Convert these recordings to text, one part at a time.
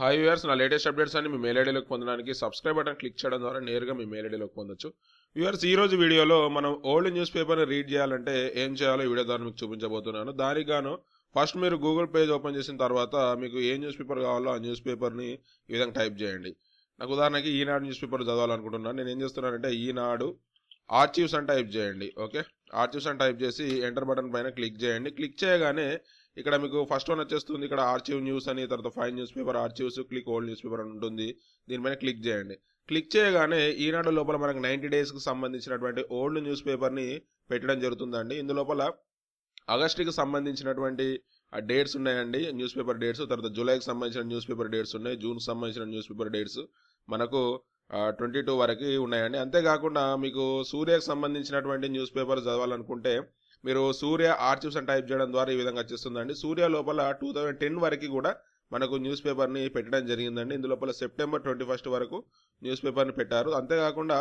Hi viewers, నా latest updates అన్ని మీ mail ఐడీలోకి పొందడానికి సబ్స్క్రైబ్ బటన్ క్లిక్ చేయడం ద్వారా నేరుగా మీ మెయిల్ ఐడీలోకి పొందొచ్చు. వ్యూవర్స్, ఈ రోజు వీడియోలో మనం ఓల్డ్ న్యూస్ పేపర్ని రీడ్ చేయాలంటే ఏం చేయాలో ఈ వీడియో ద్వారా మీకు చూపించబోతున్నాను. దానికి గాను ఫస్ట్ మీరు గూగుల్ పేజ్ ఓపెన్ చేసిన తర్వాత మీకు ఏ న్యూస్ పేపర్ కావాలో ఆ న్యూస్ పేపర్ని ఈ విధంగా టైప్ చేయండి. నాకు ఉదాహరణకి ఈనాడు న్యూస్ పేపర్ చదవాలనుకుంటున్నాను. నేను ఏం చేస్తున్నానంటే ఈనాడు ఆర్చీవ్స్ అని టైప్ చేయండి. ఓకే, ఆర్చీవ్స్ అని టైప్ చేసి ఎంటర్ బటన్ పైన క్లిక్ చేయండి. క్లిక్ చేయగానే ఇక్కడ మీకు ఫస్ట్ వన్ వచ్చేస్తుంది. ఇక్కడ ఆర్చీవ్ న్యూస్ అని, తర్వాత find newspaper archives, click old newspaper అని ఉంటుంది. దీనిపైన క్లిక్ చేయండి. క్లిక్ చేయగానే ఈనాడు లోపల మనకు 90 డేస్కి సంబంధించినటువంటి ఓల్డ్ న్యూస్ పేపర్ని పెట్టడం జరుగుతుందండి. ఇందులోపల ఆగస్టుకి సంబంధించినటువంటి డేట్స్ ఉన్నాయండి, న్యూస్ పేపర్ డేట్స్. తర్వాత జూలైకి సంబంధించిన న్యూస్ పేపర్ డేట్స్ ఉన్నాయి. జూన్కి సంబంధించిన న్యూస్ పేపర్ డేట్స్ మనకు 22 వరకు ఉన్నాయండి. అంతేకాకుండా మీకు సూర్యకి సంబంధించినటువంటి న్యూస్ పేపర్ చదవాలనుకుంటే మీరు సూర్య ఆర్చీవ్స్ అని టైప్ చేయడం ద్వారా ఈ విధంగా వచ్చేస్తుందండి. సూర్య లోపల 2010 వరకు కూడా మనకు న్యూస్ పేపర్ని పెట్టడం జరిగిందండి. ఇందులోపల సెప్టెంబర్ 21 వరకు న్యూస్ పేపర్ని పెట్టారు. అంతేకాకుండా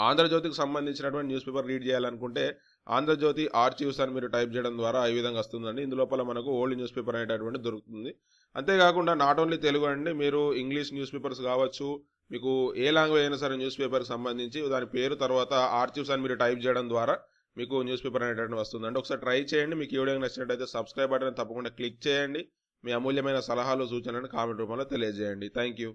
ఆంధ్రజ్యోతికి సంబంధించినటువంటి న్యూస్ పేపర్ రీడ్ చేయాలనుకుంటే ఆంధ్రజ్యోతి ఆర్చీవ్స్ అని మీరు టైప్ చేయడం ద్వారా ఈ విధంగా వస్తుందండి. ఇందులోపల మనకు ఓల్డ్ న్యూస్ పేపర్ అనేటటువంటి దొరుకుతుంది. అంతేకాకుండా నాట్ ఓన్లీ తెలుగు అండి, మీరు ఇంగ్లీష్ న్యూస్ పేపర్స్ కావచ్చు, మీకు ఏ లాంగ్వేజ్ అయినా సరే న్యూస్ పేపర్కి సంబంధించి దాని పేరు తర్వాత ఆర్చీవ్స్ అని మీరు టైప్ చేయడం ద్వారా మీకు న్యూస్ పేపర్ అనేటటువంటి వస్తుందండి. ఒకసారి ట్రై చేయండి. మీకు ఈ వీడియో నచ్చినట్టయితే సబ్స్క్రైబ్ బటన్ తప్పకుండా క్లిక్ చేయండి. మీ అమూల్యమైన సలహాలు సూచనలను కామెంట్ రూపంలో తెలియజేయండి. Thank you.